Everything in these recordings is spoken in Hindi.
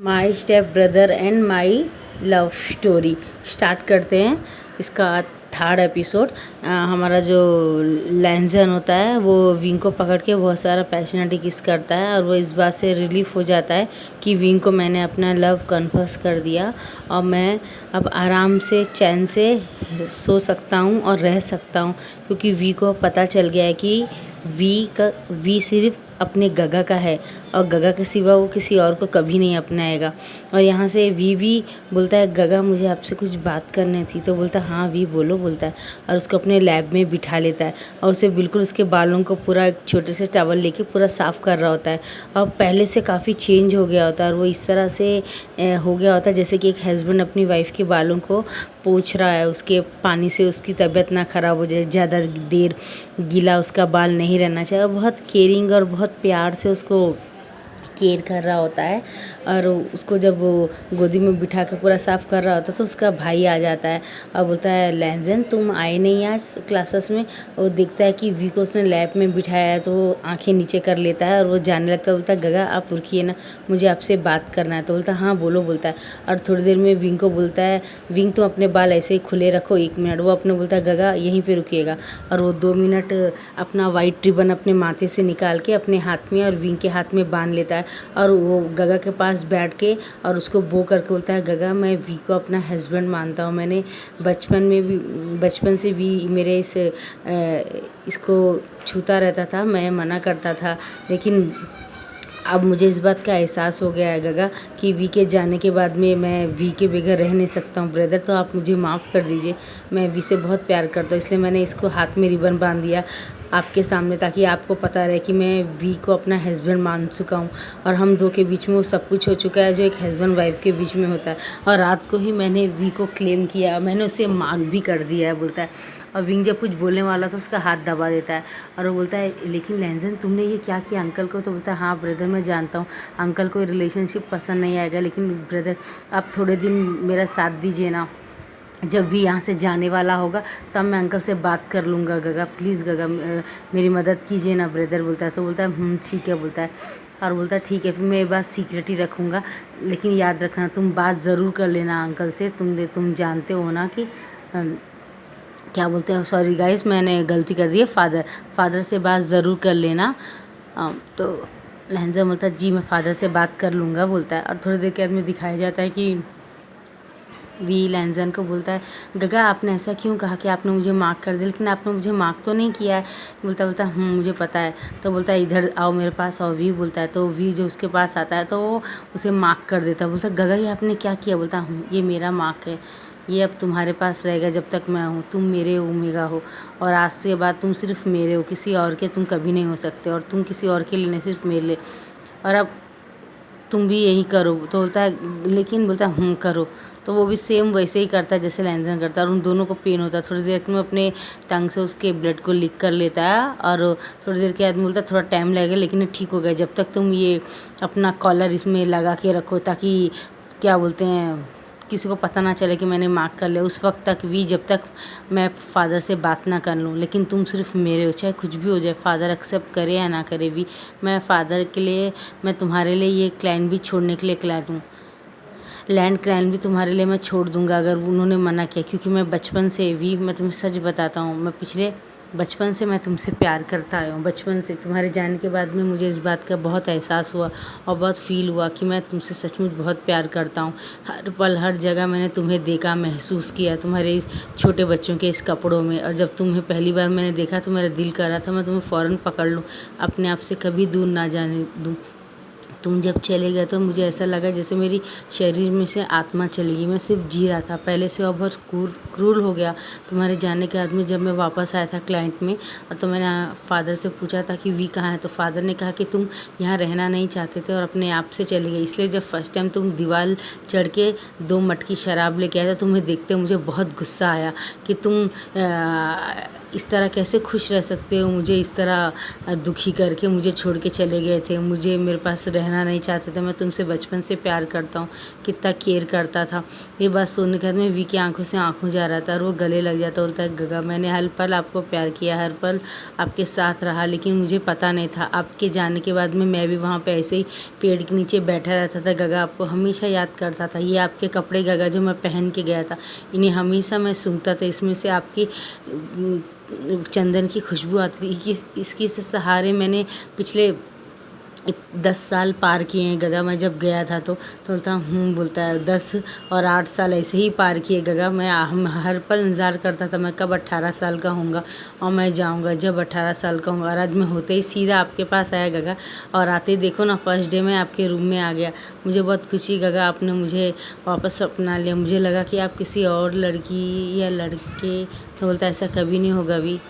My step brother and my love story start करते हैं। इसका थर्ड एपिसोड। हमारा जो लैंजन होता है वो विंग को पकड़ के बहुत सारा पैशनेटली किस करता है और वो इस बात से रिलीफ हो जाता है कि विंग को मैंने अपना लव कन्फर्स कर दिया और मैं अब आराम से चैन से सो सकता हूँ और रह सकता हूँ, क्योंकि वी को पता चल गया है कि वी सिर्फ अपने गगा का है और गगा के सिवा वो किसी और को कभी नहीं अपनाएगा। और यहाँ से वी बोलता है, गगा मुझे आपसे कुछ बात करनी थी। तो बोलता है हाँ वी बोलो, बोलता है और उसको अपने लैब में बिठा लेता है और उसे बिल्कुल उसके बालों को पूरा एक छोटे से टॉवल लेके पूरा साफ़ कर रहा होता है और पहले से काफ़ी चेंज हो गया होता है और वो इस तरह से हो गया होता है जैसे कि एक हस्बैंड अपनी वाइफ के बालों को पोंछ रहा है, उसके पानी से उसकी तबीयत ना ख़राब हो जाए, ज़्यादा देर गीला उसका बाल नहीं रहना चाहिए। बहुत केयरिंग और बहुत प्यार से उसको केयर कर रहा होता है और उसको जब वो गोदी में बिठा के पूरा साफ़ कर रहा होता है तो उसका भाई आ जाता है और बोलता है, लैंजन तुम आए नहीं आज क्लासेस में। वो देखता है कि वी को उसने लैब में बिठाया है तो वो आंखें नीचे कर लेता है और वो जाने लगता है। बोलता है, गगा आप रुकिए ना, मुझे आपसे बात करना है। तो बोलता है हाँ बोलो, बोलता है। और थोड़ी देर में विंग को बोलता है, विंग तुम अपने बाल ऐसे ही खुले रखो 1 मिनट। वो अपने बोलता है, गगा यहीं पर रुकिएगा। और वो 2 मिनट अपना वाइट रिबन अपने माथे से निकाल के अपने हाथ में और विंग के हाथ में बांध लेता है और वो गगा के पास बैठ के और उसको बो करके बोलता है, गगा मैं वी को अपना हस्बैंड मानता हूँ। मैंने बचपन से वी मेरे इसको छूता रहता था, मैं मना करता था, लेकिन अब मुझे इस बात का एहसास हो गया है गगा कि वी के जाने के बाद में मैं वी के बगैर रह नहीं सकता हूँ। ब्रदर तो आप मुझे माफ़ कर दीजिए, मैं वी से बहुत प्यार करता हूँ, इसलिए मैंने इसको हाथ में रिबन बांध दिया आपके सामने, ताकि आपको पता रहे कि मैं वी को अपना हस्बैंड मान चुका हूँ और हम दो के बीच में वो सब कुछ हो चुका है जो एक हस्बैंड वाइफ के बीच में होता है। और रात को ही मैंने वी को क्लेम किया, मैंने उसे मार्क भी कर दिया है, बोलता है। और विंग जब कुछ बोलने वाला तो उसका हाथ दबा देता है और वो बोलता है, लेकिन लैंजन तुमने ये क्या किया अंकल को? तो बोलता है हाँ ब्रदर मैं जानता हूँ अंकल को रिलेशनशिप पसंद नहीं आएगा, लेकिन ब्रदर आप थोड़े दिन मेरा साथ दीजिए ना, जब भी यहाँ से जाने वाला होगा तब मैं अंकल से बात कर लूँगा। गगा प्लीज़ गगा मेरी मदद कीजिए ना ब्रदर, बोलता है। तो बोलता है ठीक है, बोलता है। और बोलता है ठीक है फिर मैं ये बात सीक्रेट ही रखूँगा, लेकिन याद रखना तुम बात ज़रूर कर लेना अंकल से। तुम जानते हो ना कि क्या बोलते हैं, सॉरी गाइस मैंने गलती कर दी है, फादर से बात ज़रूर कर लेना। तो लहंजा बोलता है जी मैं फ़ादर से बात कर लूँगा, बोलता है। और थोड़ी देर के बाद में दिखाया जाता है कि वी लैंजन को बोलता है, गगा आपने ऐसा क्यों कहा कि आपने मुझे मार्क कर दिया, लेकिन आपने मुझे मार्क तो नहीं किया है। बोलता मुझे पता है। तो बोलता है इधर आओ मेरे पास और वी, बोलता है। तो वी जो उसके पास आता है तो वो उसे मार्क कर देता है। बोलता है गगा ये आपने क्या किया? बोलता हूँ ये मेरा मार्क है, ये अब तुम्हारे पास रहेगा जब तक मैं हूँ, तुम मेरे ओमेगा हो और आज से बाद तुम सिर्फ मेरे हो, किसी और के तुम कभी नहीं हो सकते और तुम किसी और के लिए नहीं, सिर्फ मेरे लिए। और अब तुम भी यही करो। तो बोलता है लेकिन, बोलता है करो। तो वो भी सेम वैसे ही करता है जैसे लैंजन करता है और उन दोनों को पेन होता है। थोड़ी देर में अपने टंग से उसके ब्लड को लीक कर लेता है और थोड़ी देर के बाद बोलता है थोड़ा टाइम लगेगा लेकिन ठीक हो गया, जब तक तुम ये अपना कॉलर इसमें लगा के रखो ताकि क्या बोलते हैं किसी को पता ना चले कि मैंने मार्क कर लिया, उस वक्त तक भी, जब तक मैं फ़ादर से बात ना कर लूँ। लेकिन तुम सिर्फ मेरे हो, चाहे कुछ भी हो जाए, फ़ादर एक्सेप्ट करे या ना करे भी, मैं फ़ादर के लिए, मैं तुम्हारे लिए ये क्लाइंट भी छोड़ने के लिए क्लाइंट हूँ, लैंड क्लाइंट भी तुम्हारे लिए मैं छोड़ दूँगा अगर उन्होंने मना किया। क्योंकि मैं बचपन से भी, मैं तुम्हें सच बताता हूँ, मैं पिछले बचपन से मैं तुमसे प्यार करता आया हूँ। बचपन से तुम्हारे जाने के बाद में मुझे इस बात का बहुत एहसास हुआ और बहुत फ़ील हुआ कि मैं तुमसे सचमुच बहुत प्यार करता हूँ। हर पल हर जगह मैंने तुम्हें देखा, महसूस किया तुम्हारे छोटे बच्चों के इस कपड़ों में। और जब तुम्हें पहली बार मैंने देखा तो मेरा दिल कर रहा था मैं तुम्हें फ़ौरन पकड़ लूँ, अपने आप से कभी दूर ना जाने दूँ। तुम जब चले गए तो मुझे ऐसा लगा जैसे मेरी शरीर में से आत्मा चली गई, मैं सिर्फ जी रहा था। पहले से और बहुत क्रूर हो गया तुम्हारे जाने के बाद में। जब मैं वापस आया था क्लाइंट में और तो मैंने फ़ादर से पूछा था कि वी कहाँ है, तो फ़ादर ने कहा कि तुम यहाँ रहना नहीं चाहते थे और अपने आप से चले गए। इसलिए जब फर्स्ट टाइम तुम दीवार चढ़ के 2 मटकी शराब लेके आए थे, तुम्हें देखते मुझे बहुत गुस्सा आया कि तुम इस तरह कैसे खुश रह सकते हो, मुझे इस तरह दुखी करके मुझे छोड़ के चले गए थे। मुझे मेरे पास रहना रहना नहीं चाहते थे, मैं तुमसे बचपन से प्यार करता हूँ, कितना केयर करता था। ये बात सुनने के बाद में वी की आंखों से आंखों जा रहा था और वो गले लग जाता। बोलता है गगा मैंने हर पल आपको प्यार किया, हर पल आपके साथ रहा, लेकिन मुझे पता नहीं था आपके जाने के बाद में मैं भी वहाँ पे ऐसे ही पेड़ के नीचे बैठा रहता था। गगा आपको हमेशा याद करता था। ये आपके कपड़े गगा जो मैं पहन के गया था, इन्हें हमेशा मैं सूंघता था, इसमें से आपकी चंदन की खुशबू आती थी। इसकी से सहारे मैंने पिछले 10 साल पार किए हैं गगा। मैं जब गया था तो बोलता बोलता है 10 और 8 साल ऐसे ही पार किए गगा। मैं हर पल इंतज़ार करता था मैं कब 18 साल का होऊंगा और मैं जाऊंगा जब 18 साल का होऊंगा। और आज मैं होते ही सीधा आपके पास आया गगा, और आते ही देखो ना फर्स्ट डे में आपके रूम में आ गया। मुझे बहुत खुशी गगा, आपने मुझे वापस अपना लिया। मुझे लगा कि आप किसी और लड़की या लड़के, तो बोलता ऐसा कभी नहीं होगा भी।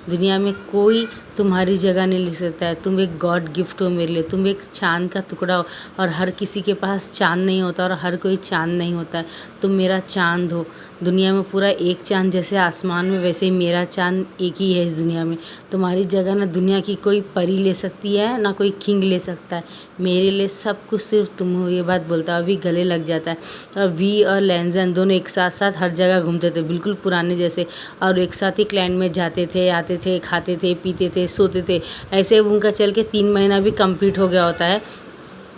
दुनिया में कोई तुम्हारी जगह नहीं ले सकता है। तुम एक गॉड गिफ्ट हो मेरे लिए, तुम एक चाँद का टुकड़ा हो, और हर किसी के पास चाँद नहीं होता और हर कोई चाँद नहीं होता है। तुम मेरा चाँद हो। दुनिया में पूरा एक चाँद जैसे आसमान में, वैसे ही मेरा चाँद एक ही है इस दुनिया में। तुम्हारी जगह ना दुनिया की कोई परी ले सकती है ना कोई किंग ले सकता है। मेरे लिए सब कुछ सिर्फ तुम हो। ये बात बोलता है अभी गले लग जाता है। और वी और लैंजन दोनों एक साथ साथ हर जगह घूमते थे, बिल्कुल पुराने जैसे, और एक साथ ही क्लैन में जाते थे, आते थे, खाते थे, पीते थे, सोते थे। ऐसे उनका चल के 3 महीना भी कंप्लीट हो गया होता है।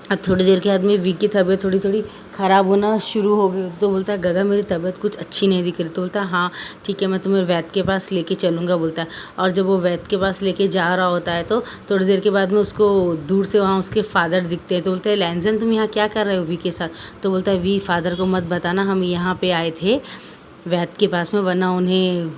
और थोड़ी देर के बाद में वी की तबीयत थोड़ी थोड़ी ख़राब होना शुरू हो गई। तो बोलता है गगा मेरी तबीयत कुछ अच्छी नहीं दिख रही। तो बोलता है हाँ ठीक है, मैं तुम्हें वैद्य के पास लेके चलूँगा, बोलता है। और जब वो वैद्य के पास लेके जा रहा होता है तो थोड़ी देर के बाद में उसको दूर से वहाँ उसके फादर दिखते हैं। तो बोलते हैं लैंजन तुम यहाँ क्या कर रहे हो वी के साथ? तो बोलता है वी फादर को मत बताना, हम यहाँ पे आए थे वैद्य के पास में, वरना उन्हें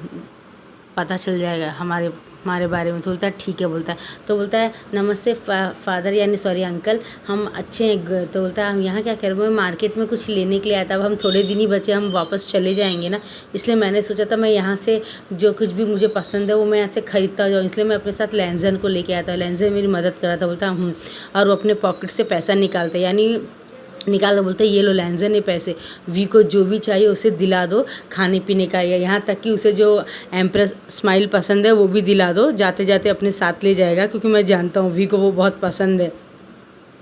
पता चल जाएगा हमारे बारे में। तो बोलता है ठीक है, बोलता है। तो बोलता है नमस्ते फादर, यानी सॉरी अंकल, हम अच्छे हैं। तो बोलता है हम यहाँ क्या कर रहे हैं? मैं मार्केट में कुछ लेने के लिए आया था, अब हम थोड़े दिन ही बचे, हम वापस चले जाएंगे ना, इसलिए मैंने सोचा था मैं यहाँ से जो कुछ भी मुझे पसंद है वो मैं यहाँ से ख़रीदता जाऊँ, इसलिए मैं अपने साथ लैंजन को लेके आया था। लैंजन मेरी मदद कर रहा था। बोलता और वो अपने पॉकेट से पैसा निकालता, यानी निकाल बोलते ये लो लैंजन ने पैसे, वी को जो भी चाहिए उसे दिला दो, खाने पीने का, या यहाँ तक कि उसे जो एम्प्रेस स्माइल पसंद है वो भी दिला दो, जाते जाते अपने साथ ले जाएगा, क्योंकि मैं जानता हूँ वी को वो बहुत पसंद है।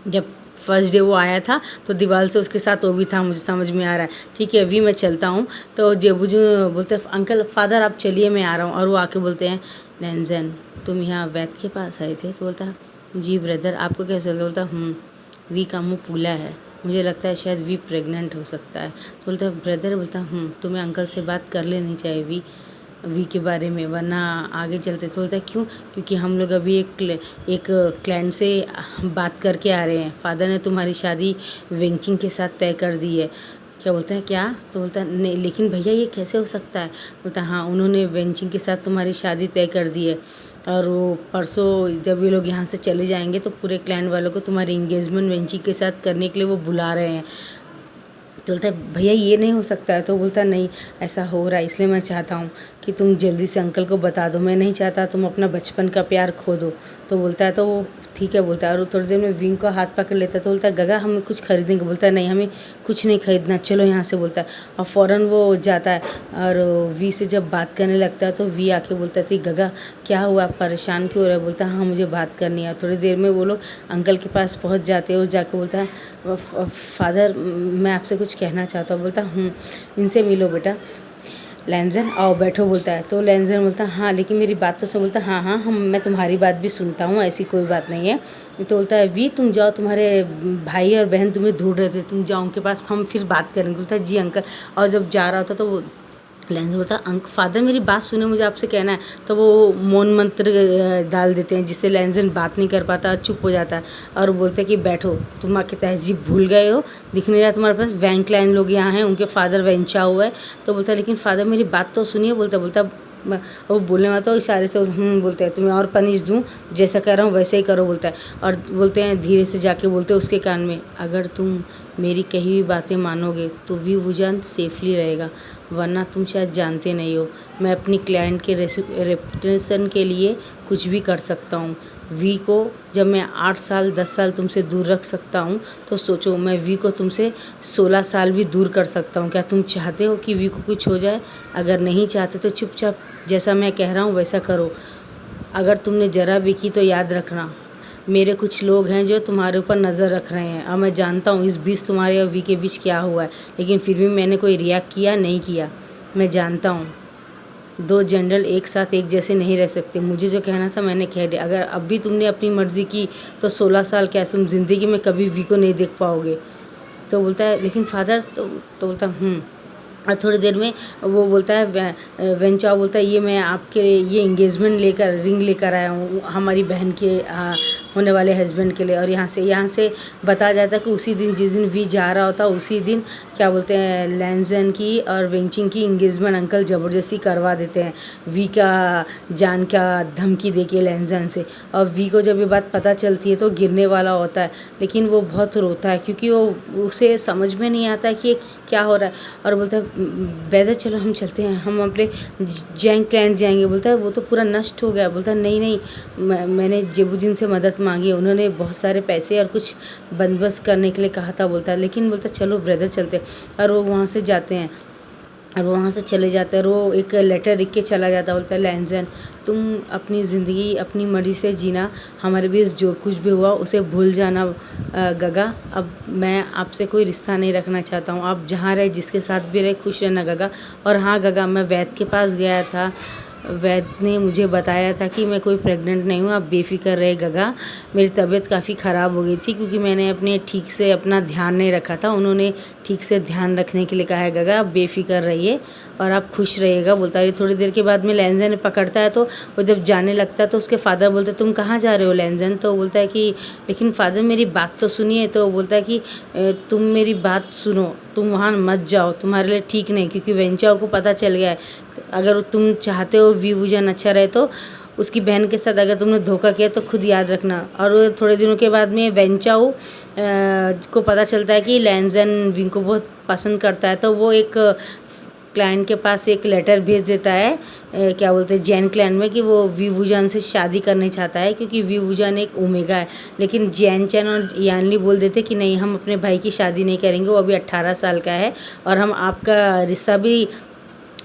जब फर्स्ट डे वो आया था तो दीवार से उसके साथ वो भी था, मुझे समझ में आ रहा है। ठीक है अभी मैं चलता हूँ। तो जेबू जो बोलते अंकल फादर आप चलिए मैं आ रहा हूँ, और वो आके बोलते हैं लैंजन तुम यहाँ वैद्य के पास आए थे? तो बोलता जी ब्रदर आपको कैसे? बोलता वी का मुँह फूला है, मुझे लगता है शायद वी प्रेग्नेंट हो सकता है। तो बोलता ब्रदर, बोलता तुम्हें अंकल से बात कर लेनी चाहिए वी के बारे में, वरना आगे चलते। तो बोलता है क्यों? क्योंकि हम लोग अभी एक क्लाइंट से बात करके आ रहे हैं, फादर ने तुम्हारी शादी वेंचिंग के साथ तय कर दी है। क्या बोलता है क्या? तो बोलता है नहीं लेकिन भैया ये कैसे हो सकता है? बोलता हाँ उन्होंने वेंचिंग के साथ तुम्हारी शादी तय कर दी है, और वो परसों जब ये लोग यहाँ से चले जाएंगे तो पूरे क्लाइंट वालों को तुम्हारी इंगेजमेंट वेंची के साथ करने के लिए वो बुला रहे हैं। तो बोलता है भैया ये नहीं हो सकता है। तो बोलता नहीं ऐसा हो रहा है, इसलिए मैं चाहता हूँ कि तुम जल्दी से अंकल को बता दो, मैं नहीं चाहता तुम अपना बचपन का प्यार खो दो। तो बोलता है तो वो ठीक है, बोलता है। और थोड़ी देर में विंग को हाथ पकड़ लेता है। तो बोलता है गगा हमें कुछ खरीदेंगे? बोलता है नहीं हमें कुछ नहीं खरीदना, चलो यहाँ से, बोलता है। और फ़ौरन वो जाता है और वी से जब बात करने लगता है तो वी आके बोलता है गगा क्या हुआ, आप परेशान क्यों हो रहे? बोलता है हाँ मुझे बात करनी है। थोड़ी देर में वो लोग अंकल के पास पहुँच जाते हैं और जाके बोलता है फादर मैं आपसे कुछ कहना चाहता हूँ। बोलता इनसे मिलो बेटा, लैंजन आओ बैठो, बोलता है। तो लैंजन बोलता है हाँ लेकिन मेरी बात तो सुन। बोलता है हाँ मैं तुम्हारी बात भी सुनता हूँ, ऐसी कोई बात नहीं है। तो बोलता है वी तुम जाओ, तुम्हारे भाई और बहन तुम्हें ढूंढ रहे थे, तुम जाओ उनके पास, हम फिर बात करेंगे। बोलता है जी अंकल। और जब जा रहा होता तो वो लैंजन बोलता फादर मेरी बात सुने, मुझे आपसे कहना है। तो वो मौन मंत्र डाल देते हैं जिससे लैंजन बात नहीं कर पाता, चुप हो जाता है। और बोलते हैं कि बैठो, तुम आके तहजीब भूल गए हो, दिख नहीं रहा तुम्हारे पास, वैंक लाइन लोग यहाँ हैं, उनके फादर वेंचा हुआ है। तो बोलता है लेकिन फादर मेरी बात तो सुनिए। बोलता वो बोलने वाला तो इशारे से बोलते हैं तुम्हें और पनिश दूँ, जैसा कह रहा हूँ वैसे ही करो, बोलता है। और बोलते हैं धीरे से जाके बोलते हैं उसके कान में अगर तुम मेरी कही हुई बातें मानोगे तो वी वुजान सेफली रहेगा, वरना तुम शायद जानते नहीं हो मैं अपनी क्लाइंट के रेपुटेशन के लिए कुछ भी कर सकता हूँ। वी को जब मैं 8 साल 10 साल तुमसे दूर रख सकता हूँ तो सोचो मैं वी को तुमसे 16 साल भी दूर कर सकता हूँ। क्या तुम चाहते हो कि वी को कुछ हो जाए? अगर नहीं चाहते तो चुपचाप जैसा मैं कह रहा हूँ वैसा करो। अगर तुमने ज़रा भी की तो याद रखना मेरे कुछ लोग हैं जो तुम्हारे ऊपर नज़र रख रहे हैं और मैं जानता हूँ इस बीच तुम्हारे और वी के बीच क्या हुआ है, लेकिन फिर भी मैंने कोई रिएक्ट किया नहीं किया। मैं जानता हूँ दो जनरल एक साथ एक जैसे नहीं रह सकते। मुझे जो कहना था मैंने कह दिया। अगर अब भी तुमने अपनी मर्ज़ी की तो 16 साल क्या तुम ज़िंदगी में कभी वी को नहीं देख पाओगे। तो बोलता है लेकिन फादर तो बोलता और थोड़ी देर में वो बोलता है वेन चाओ बोलता है ये मैं आपके लिए ये इंगेजमेंट लेकर रिंग लेकर आया हूँ हमारी बहन के होने वाले हस्बैंड के लिए। और यहाँ से बताया जाता है कि उसी दिन जिस दिन वी जा रहा होता उसी दिन क्या बोलते हैं लैंजन की और वेंचिंग की इंगेजमेंट अंकल ज़बरदस्ती करवा देते हैं वी का जान का धमकी दे के लैंजन से। और वी को जब ये बात पता चलती है तो गिरने वाला होता है, लेकिन वो बहुत रोता है क्योंकि वो उसे समझ में नहीं आता है कि ये क्या हो रहा है। और बोलता है ब्रदर चलो हम चलते हैं, हम अपने जैंग क्लैंड जाएंगे। बोलता है वो तो पूरा नष्ट हो गया। बोलता है नहीं मैंने जेबुजिन से मदद मांगी, उन्होंने बहुत सारे पैसे और कुछ बंदोबस्त करने के लिए कहा था। बोलता है लेकिन बोलता चलो ब्रदर चलते। और वो वहाँ से जाते हैं और वो वहाँ से चले जाते हैं और वो एक लेटर लिख के चला जाता। बोलता है लैंजन तुम अपनी ज़िंदगी अपनी मर्ज़ी से जीना, हमारे बीच जो कुछ भी हुआ उसे भूल जाना गगा। अब मैं आपसे कोई रिश्ता नहीं रखना चाहता हूँ, आप जहाँ रहे जिसके साथ भी रहे खुश रहना गगा। और हाँ गगा मैं वैद्य के पास गया था, वैद्य ने मुझे बताया था कि मैं कोई प्रेग्नेंट नहीं हूँ, आप बेफिक्र रहे गगा। मेरी तबीयत काफ़ी ख़राब हो गई थी क्योंकि मैंने अपने ठीक से अपना ध्यान नहीं रखा था, उन्होंने ठीक से ध्यान रखने के लिए कहा है गगा, आप बेफिक्र रहिए और आप खुश रहिएगा। बोलता है थोड़ी देर के बाद में लैंजन ने पकड़ता है तो वो जब जाने लगता है तो उसके फादर बोलते तुम कहाँ जा रहे हो लैंजन। तो बोलता है कि लेकिन फादर मेरी बात तो सुनिए। तो बोलता है कि तुम मेरी बात सुनो, तुम वहाँ मत जाओ, तुम्हारे लिए ठीक नहीं, क्योंकि वेंचाओ को पता चल गया है। अगर तुम चाहते हो वी वुजन अच्छा रहे तो उसकी बहन के साथ अगर तुमने धोखा किया तो खुद याद रखना। और थोड़े दिनों के बाद में वेंचाओ को पता चलता है कि लैंजन विंग को बहुत पसंद करता है, तो वो एक क्लाइंट के पास एक लेटर भेज देता है क्या बोलते हैं जैन क्लैन में कि वो वी वुजन से शादी करना चाहता है, क्योंकि वी वुजन एक ओमेगा है। लेकिन जैन चैन और यानली बोल देते कि नहीं हम अपने भाई की शादी नहीं करेंगे, वो अभी 18 साल का है और हम आपका रिश्ता भी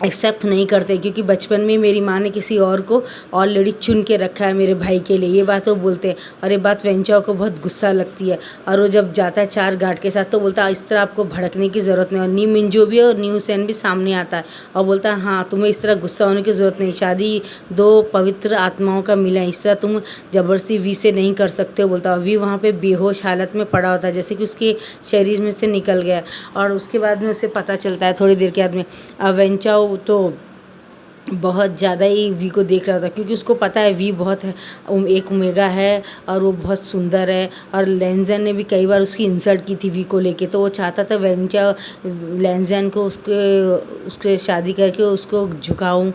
एक्सेप्ट नहीं करते क्योंकि बचपन में मेरी माँ ने किसी और को ऑलरेडी चुन के रखा है मेरे भाई के लिए। ये बात वो बोलते हैं और ये बात वेंचाओ को बहुत गुस्सा लगती है। और वो जब जाता है 4 गार्ड के साथ तो बोलता है इस तरह आपको भड़कने की ज़रूरत नहीं। और नी मिंजो भी और न्यू सेन भी सामने आता है और बोलता है हाँ तुम्हें इस तरह गुस्सा होने की ज़रूरत नहीं, शादी 2 पवित्र आत्माओं का मिला है, इस तरह तुम ज़बरदस्ती वी से नहीं कर सकते हो। बोलता है वी वहाँ पर बेहोश हालत में पड़ा होता है जैसे कि उसके शरीर में से निकल गया। और उसके बाद में उसे पता चलता है थोड़ी देर के बाद में वेंचाओ तो बहुत ज़्यादा ही वी को देख रहा था क्योंकि उसको पता है वी बहुत है एक ओमेगा है और वो बहुत सुंदर है। और लैंजन ने भी कई बार उसकी इंसल्ट की थी वी को लेके, तो वो चाहता था वेंचा लैंजन को उसके शादी करके उसको झुकाऊं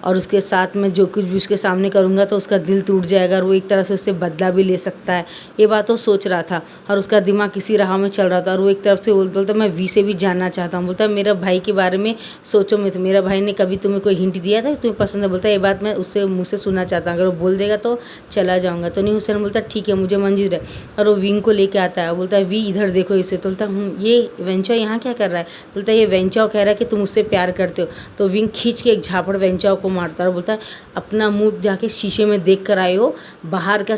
और उसके साथ में जो कुछ भी उसके सामने करूँगा तो उसका दिल टूट जाएगा और वो एक तरह से उससे बदला भी ले सकता है। ये बात वो सोच रहा था और उसका दिमाग किसी राह में चल रहा था। और वो एक तरफ से बोलता मैं वी से भी जानना चाहता हूँ। बोलता है मेरा भाई के बारे में सोचो मत, मेरा भाई ने कभी तुम्हें कोई हिंट दिया था कि तुम्हें पसंद है। बोलता है ये बात मैं उससे मुँह से सुनना चाहता हूँ, अगर वो बोल देगा तो चला जाऊँगा। तो नहीं हुसैन बोलता ठीक है मुझे मंजूर है। और वो विंग को लेके आता है, बोलता है वी इधर देखो इसे। तो बोलता हूँ ये वेंचाओ यहाँ क्या कर रहा है। बोलता है ये वेंचाओ कह रहा है कि तुम उससे प्यार करते हो। तो विंग खींच के एक झापड़ वेंचाओ को मारता है और बोलता है अपना मुंह जाके शीशे में देख कर आए हो, बाहर का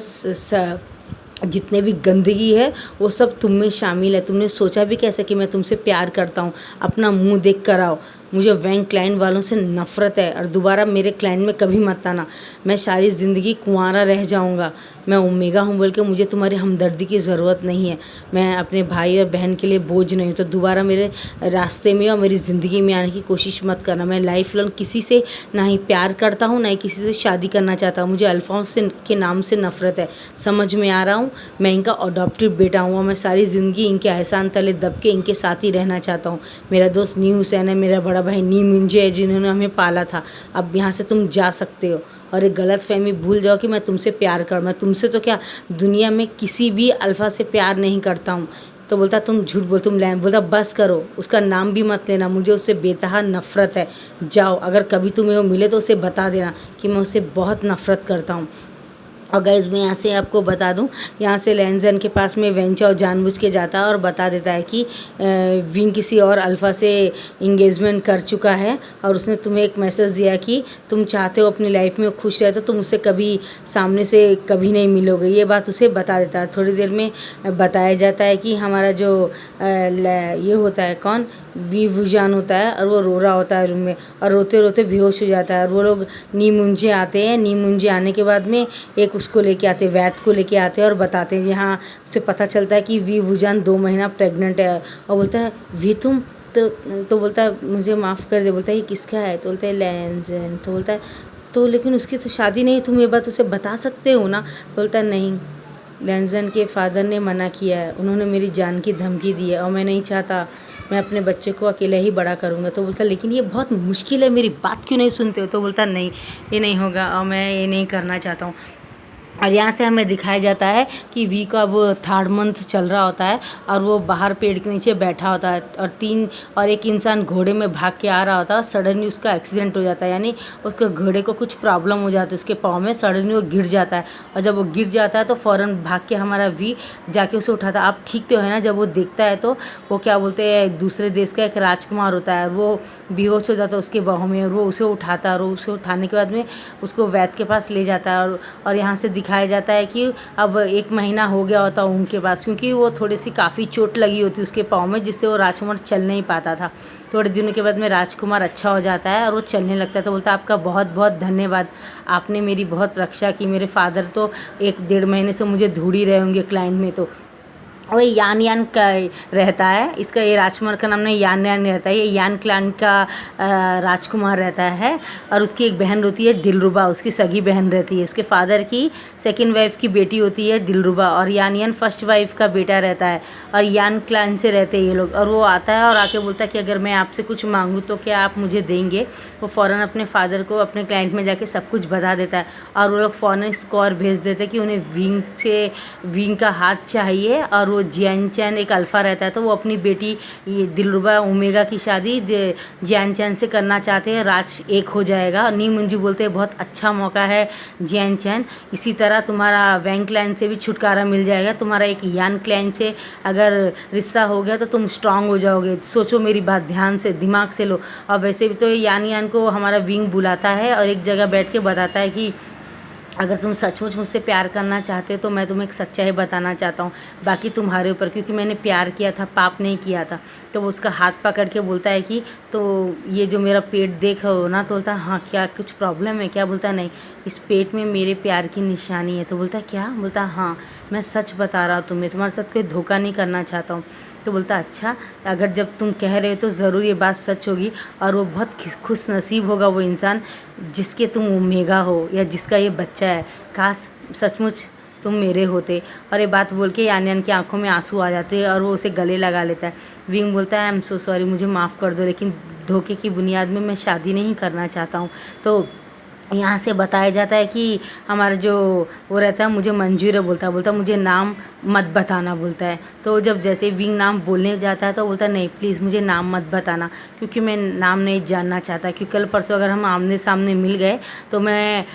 जितने भी गंदगी है वो सब तुम में शामिल है। तुमने सोचा भी कैसे कि मैं तुमसे प्यार करता हूँ, अपना मुंह देख कर आओ। मुझे वैंक क्लाइंट वालों से नफ़रत है और दोबारा मेरे क्लाइंट में कभी मत आना। मैं सारी ज़िंदगी कुंवारा रह जाऊँगा। मैं ओमेगा हूँ बोल के मुझे तुम्हारी हमदर्दी की ज़रूरत नहीं है। मैं अपने भाई और बहन के लिए बोझ नहीं हूँ, तो दोबारा मेरे रास्ते में और मेरी ज़िंदगी में आने की कोशिश मत करना। मैं लाइफ लॉन्ग किसी से ना ही प्यार करता हूँ ना ही किसी से शादी करना चाहता हूँ। मुझे अल्फांस के नाम से नफ़रत है, समझ में आ रहा हूँ। मैं इनका अडॉप्टेड बेटा हूँ और मैं सारी ज़िंदगी इनके एहसान तले दब के इनके साथ ही रहना चाहता हूँ। मेरा दोस्त नी हुसैन है, मेरा बड़ा भाई नी मिंजे है जिन्होंने हमें पाला था। अब यहाँ से तुम जा सकते हो और एक गलत फहमी भूल जाओ कि मैं तुमसे प्यार कर, मैं तुमसे तो क्या दुनिया में किसी भी अल्फ़ा से प्यार नहीं करता हूँ। तो बोलता तुम झूठ बोल, तुम लैम। बोलता बस करो, उसका नाम भी मत लेना, मुझे उससे बेतहा नफ़रत है। जाओ, अगर कभी तुम्हें वो मिले तो उसे बता देना कि मैं उससे बहुत नफ़रत करता हूँ। और गाइस मैं यहाँ से आपको बता दूँ, यहाँ से लैंजन के पास में वेंचा जानबूझ के जाता है और बता देता है कि विंग किसी और अल्फ़ा से इंगेजमेंट कर चुका है और उसने तुम्हें एक मैसेज दिया कि तुम चाहते हो अपनी लाइफ में खुश रहे तो तुम उससे कभी सामने से कभी नहीं मिलोगे। ये बात उसे बता देता है। थोड़ी देर में बताया जाता है कि हमारा जो ये होता है कौन, वी वुजान होता है और वो रो रहा होता है रूम में और रोते रोते बेहोश हो जाता है। और वो लोग नी मुंजे आते हैं। नी मुंजे आने के बाद में एक उसको लेके आते, वैद को लेके आते हैं और बताते हैं जी हाँ, उसे पता चलता है कि वी वुजान 2 महीना प्रेग्नेंट है। और बोलता है वी तुम तो बोलता है मुझे माफ़ कर दे। बोलता है ये किसका है? तो बोलता है लैंजन। तो बोलता है तो लेकिन उसकी तो शादी नहीं, तुम ये बात उसे बता सकते हो ना? तो बोलता है नहीं, लैंजन के फादर ने मना किया है, उन्होंने मेरी जान की धमकी दी है और मैं नहीं चाहता, मैं अपने बच्चे को अकेले ही बड़ा करूँगा। तो बोलता लेकिन ये बहुत मुश्किल है, मेरी बात क्यों नहीं सुनते हो? तो बोलता नहीं, ये नहीं होगा और मैं ये नहीं करना चाहता हूँ। और यहाँ से हमें दिखाया जाता है कि वी का वो 3rd मंथ चल रहा होता है और वो बाहर पेड़ के नीचे बैठा होता है और एक इंसान घोड़े में भाग के आ रहा होता है और सडनली उसका एक्सीडेंट हो जाता है, यानी उसके घोड़े को कुछ प्रॉब्लम हो जाती है उसके पाँव में, सडनली वो गिर जाता है। और जब वो गिर जाता है तो फ़ौरन भाग के हमारा वी जाके उसे उठाता है। आप ठीक तो है ना? जब वो देखता है तो वो क्या बोलते हैं, दूसरे देश का एक राजकुमार होता है, वो बेहोश हो जाता है उसके बाहों में और वो उसे उठाता है और उसे उठाने के बाद में उसको वैद्य के पास ले जाता है। और यहाँ से दिखाया जाता है कि अब 1 महीना हो गया होता उनके पास, क्योंकि वो थोड़ी सी काफ़ी चोट लगी होती उसके पाँव में, जिससे वो राजकुमार चल नहीं पाता था। थोड़े दिनों के बाद में राजकुमार अच्छा हो जाता है और वो चलने लगता है। तो बोलता है आपका बहुत बहुत धन्यवाद, आपने मेरी बहुत रक्षा की। मेरे फादर तो 1-1.5 महीने से मुझे ढूंढ ही रहे होंगे क्लाइंट में। तो वो यान यान का रहता है, इसका ये राजकुमार का नाम नहीं यान यान रहता है, ये यान क्लान का राजकुमार रहता है। और उसकी एक बहन होती है दिलरुबा, उसकी सगी बहन रहती है। उसके फादर की 2nd वाइफ की बेटी होती है दिलरुबा और यान यान 1st वाइफ का बेटा रहता है। और यान क्लान से रहते हैं ये लोग। और वो आता है और आके बोलता है कि अगर मैं आपसे कुछ मांगूँ तो क्या आप मुझे देंगे? वो फ़ौरन अपने फादर को अपने क्लाइंट में जाके सब कुछ बता देता है और वो लोग फ़ौरन स्कोर भेज देते हैं कि उन्हें विंग का हाथ चाहिए। और जियानचैन एक अल्फ़ा रहता है, तो वो अपनी बेटी ये दिलरुबा ओमेगा की शादी जियानचैन से करना चाहते हैं। राज एक हो जाएगा। नी मुंजी बोलते हैं बहुत अच्छा मौका है जियानचैन, इसी तरह तुम्हारा वैंग क्लैन से भी छुटकारा मिल जाएगा। तुम्हारा एक यान क्लैन से अगर रिश्ता हो गया तो तुम स्ट्रांग हो जाओगे। सोचो मेरी बात ध्यान से, दिमाग से लो। और वैसे भी तो यान यान को हमारा विंग बुलाता है और एक जगह बैठ के बताता है कि अगर तुम सचमुच मुझसे प्यार करना चाहते हो तो मैं तुम्हें एक सच्चाई बताना चाहता हूँ, बाकी तुम्हारे ऊपर, क्योंकि मैंने प्यार किया था, पाप नहीं किया था। तो वो उसका हाथ पकड़ के बोलता है कि तो ये जो मेरा पेट देख हो ना, तो बोलता है हाँ क्या कुछ प्रॉब्लम है क्या? बोलता है नहीं, इस पेट में मेरे प्यार की निशानी है। तो बोलता है क्या? बोलता है हाँ, मैं सच बता रहा हूँ तुम्हें, तुम्हारे साथ कोई धोखा नहीं करना चाहता हूँ। तो बोलता अच्छा, अगर जब तुम कह रहे हो तो ज़रूर ये बात सच होगी और वो बहुत खुश नसीब होगा वो इंसान जिसके तुम ओमेगा हो या जिसका ये बच्चा है। काश सचमुच तुम मेरे होते। और ये बात बोल के यान यान की आंखों में आंसू आ जाते हैं और वो उसे गले लगा लेता है। विंग बोलता है आई एम सो सॉरी, मुझे माफ़ कर दो, लेकिन धोखे की बुनियाद में मैं शादी नहीं करना चाहता हूँ। तो यहाँ से बताया जाता है कि हमारा जो वो रहता है मुझे मंजूर है, बोलता मुझे नाम मत बताना बोलता है। तो जब जैसे विंग नाम बोलने जाता है तो बोलता है नहीं प्लीज़ मुझे नाम मत बताना, क्योंकि मैं नाम नहीं जानना चाहता, क्योंकि कल परसों अगर हम आमने सामने मिल गए तो मैं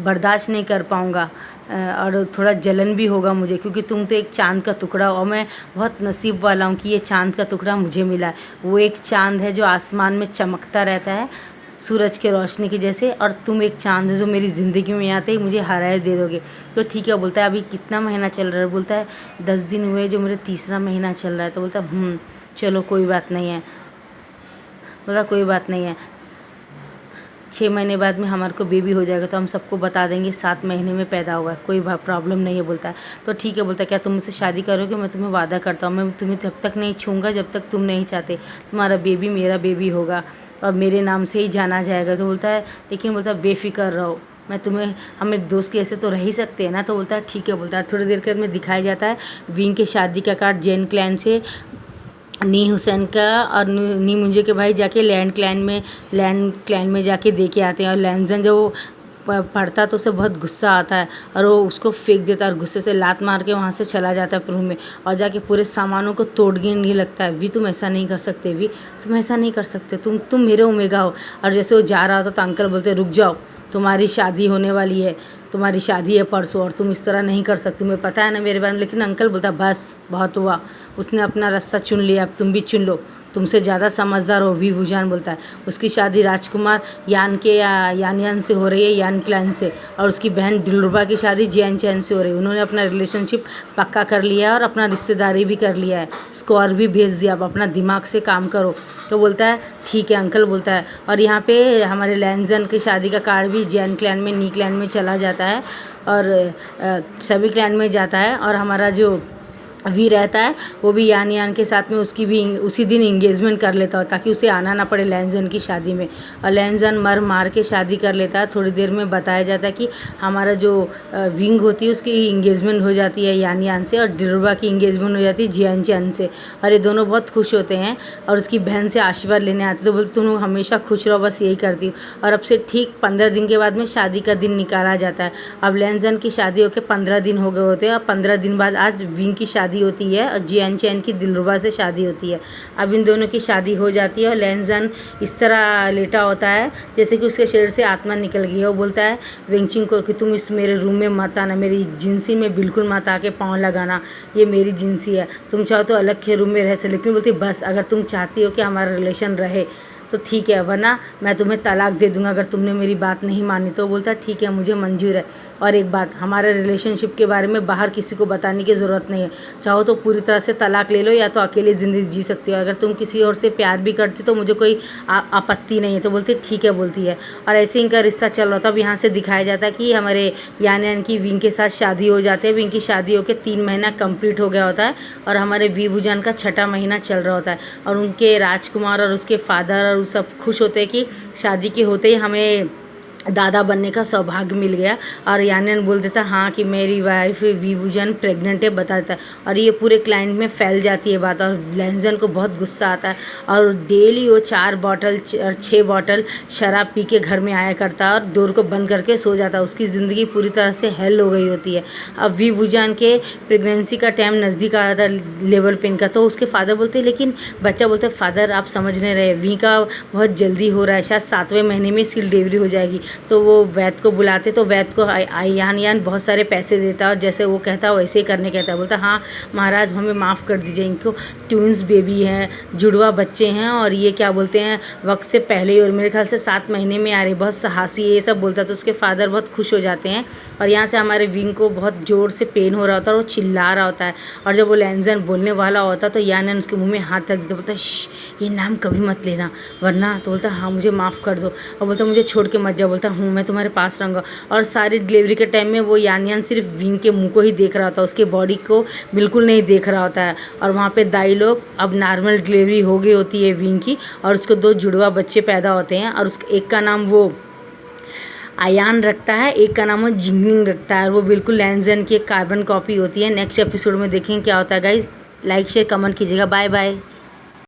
बर्दाश्त नहीं कर पाऊँगा और थोड़ा जलन भी होगा मुझे, क्योंकि तुम तो एक चाँद का टुकड़ा हो और मैं बहुत नसीब वाला हूँ कि ये चाँद का टुकड़ा मुझे मिला है। वो एक चाँद है जो आसमान में चमकता रहता है सूरज के रोशनी की जैसे, और तुम एक चाँद हो जो मेरी ज़िंदगी में आते ही मुझे हराए दे दोगे। तो ठीक है बोलता है अभी कितना महीना चल रहा है? बोलता है 10 दिन हुए जो मेरे 3रा महीना चल रहा है। तो बोलता चलो कोई बात नहीं है। बोला कोई बात नहीं है, 6 महीने बाद में हमारे को बेबी हो जाएगा तो हम सबको बता देंगे 7 महीने में पैदा होगा, कोई प्रॉब्लम नहीं है। बोलता है तो ठीक है। बोलता है क्या तुम मुझसे शादी करोगे? मैं तुम्हें वादा करता हूँ मैं तुम्हें जब तक नहीं छूँगा जब तक तुम नहीं चाहते। तुम्हारा बेबी मेरा बेबी होगा और मेरे नाम से ही जाना जाएगा। तो बोलता है लेकिन बोलता है बेफिक्र रहो, मैं तुम्हें, हम एक दोस्त के ऐसे तो रह ही सकते हैं ना। तो बोलता है ठीक है। बोलता है थोड़ी देर के में दिखाया जाता है विंग के शादी का कार्ड जैन क्लैन से नी हुसैन का और नी मुंजे के भाई जाके लैंड क्लैन में जाके दे के आते हैं। और लैंजन जब पढ़ता तो उसे बहुत गुस्सा आता है और वो उसको फेंक देता है और गुस्से से लात मार के वहाँ से चला जाता है रूम में और जाके पूरे सामानों को तोड़ने नहीं लगता है। वी तुम ऐसा नहीं कर सकते, वी तुम ऐसा नहीं कर सकते, तुम मेरे ओमेगा हो। और जैसे वो जा रहा होता तो अंकल बोलते रुक जाओ, तुम्हारी शादी होने वाली है, तुम्हारी शादी है परसों और तुम इस तरह नहीं कर सकती, तुम्हें पता है ना मेरे बारे में। लेकिन अंकल बोलता बस बहुत हुआ, उसने अपना रास्ता चुन लिया, अब तुम भी चुन लो, तुमसे ज़्यादा समझदार हो। वी वुजान बोलता है उसकी शादी राजकुमार यान के यान से हो रही है, यान क्लैन से, और उसकी बहन दिलरुबा की शादी जियान चैन से हो रही है। उन्होंने अपना रिलेशनशिप पक्का कर लिया है और अपना रिश्तेदारी भी कर लिया है, स्कोर भी भेज दिया, अब अपना दिमाग से काम करो। तो बोलता है ठीक है अंकल बोलता है। और यहाँ पे हमारे लैंजन की शादी का कार्ड भी जैन क्लैन में, नी क्लैन में चला जाता है और सभी क्लैन में जाता है। और हमारा जो वी रहता है वो भी यान के साथ में उसकी भी उसी दिन इंगेजमेंट कर लेता है ताकि उसे आना ना पड़े लैंजन की शादी में। और लैंजन मार के शादी कर लेता है। थोड़ी देर में बताया जाता है कि हमारा जो विंग होती है उसकी इंगेजमेंट हो जाती है यान से, और दिलरुबा की इंगेजमेंट हो जाती है जियान चैन से। और ये दोनों बहुत खुश होते हैं और उसकी बहन से आशीर्वाद लेने आते, तो बोलते तुम लोग हमेशा खुश रहो, बस यही करती हूँ। और अब से ठीक 15 दिन के बाद में शादी का दिन निकाला जाता है। अब लैंजन की शादी होकर 15 दिन हो गए होते हैं और 15 दिन बाद आज विंग की शादी होती है और जियान चैन की दिलरुबा से शादी होती है। अब इन दोनों की शादी हो जाती है और लैंजन इस तरह लेटा होता है जैसे कि उसके शरीर से आत्मा निकल गई है। वो बोलता है वेंगचिंग को कि तुम इस मेरे रूम में मत आना, मेरी जिंसी में बिल्कुल मत आके पाँव लगाना, ये मेरी जिंसी है, तुम चाहो तो अलग के रूम में रह सकते। लेकिन बोलती बस अगर तुम चाहती हो कि हमारा रिलेशन रहे तो ठीक है, वरना मैं तुम्हें तलाक दे दूंगा अगर तुमने मेरी बात नहीं मानी। तो बोलता है ठीक है मुझे मंजूर है। और एक बात, हमारे रिलेशनशिप के बारे में बाहर किसी को बताने की ज़रूरत नहीं है, चाहो तो पूरी तरह से तलाक ले लो या तो अकेले ज़िंदगी जी सकती हो, अगर तुम किसी और से प्यार भी करती तो मुझे कोई आपत्ति नहीं है। तो बोलती ठीक है बोलती है। और ऐसे इनका रिश्ता चल रहा था। अब यहाँ से दिखाया जाता है कि हमारे यान की विंग के साथ शादी हो जाती है। विंग की शादी होकर 3 महीना कंप्लीट हो गया होता है और हमारे वी वुजान का 6ठा महीना चल रहा होता है। और उनके राजकुमार और उसके फादर और सब खुश होते हैं कि शादी के होते ही हमें दादा बनने का सौभाग्य मिल गया। और यान बोल देता है हाँ कि मेरी वाइफ वी वुजान प्रेग्नेंट है, बता देता है। और ये पूरे क्लाइंट में फैल जाती है बात और लैंजन को बहुत गुस्सा आता है और डेली वो 4 बॉटल और 6 बॉटल शराब पी के घर में आया करता है और डोर को बंद करके सो जाता है। उसकी ज़िंदगी पूरी तरह से हेल हो गई होती है। अब वी वुजान के प्रेगनेंसी का टाइम नज़दीक आ रहा था लेवल पेन का। तो उसके फादर बोलते हैं, लेकिन बच्चा बोलते हैं फादर आप समझ नहीं रहे, वी का बहुत जल्दी हो रहा है, शायद 7वें महीने में इसकी डिलीवरी हो जाएगी। तो वो वैद्य को बुलाते, तो वैद्य को यान बहुत सारे पैसे देता और जैसे वो कहता है वैसे ही करने कहता है। बोलता हाँ महाराज हमें माफ़ कर दीजिए, इनको ट्विंस बेबी हैं, जुड़वा बच्चे हैं और ये क्या बोलते हैं वक्त से पहले ही, और मेरे ख्याल से 7 महीने में आ रही, बहुत साहसी है, ये सब बोलता। तो उसके फादर बहुत खुश हो जाते हैं। और यहाँ से हमारे विंग को बहुत ज़ोर से पेन हो रहा होता है और वो चिल्ला रहा होता है। और जब वो लैंजन बोलने वाला होता तो यान उसके मुँह में हाथ रख देता, बोलता ये नाम कभी मत लेना वरना। तो बोलता हाँ मुझे माफ़ कर दो। और बोलता मुझे छोड़ के मत जाओ। बोलता हूँ मैं तुम्हारे पास रहूँगा। और सारी डिलीवरी के टाइम में वो यान सिर्फ विंग के मुंह को ही देख रहा होता है, उसके बॉडी को बिल्कुल नहीं देख रहा होता है। और वहाँ पे दाई लोग, अब नॉर्मल डिलीवरी हो गई होती है विंग की और उसको 2 जुड़वा बच्चे पैदा होते हैं और उसके एक का नाम वो आयान रखता है, एक का नाम वो जिंगमिंग रखता है। और वो बिल्कुल लैंजन की एक कार्बन कॉपी होती है। नेक्स्ट एपिसोड में देखेंगे क्या होता है गाइज। लाइक शेयर कमेंट कीजिएगा। Bye bye.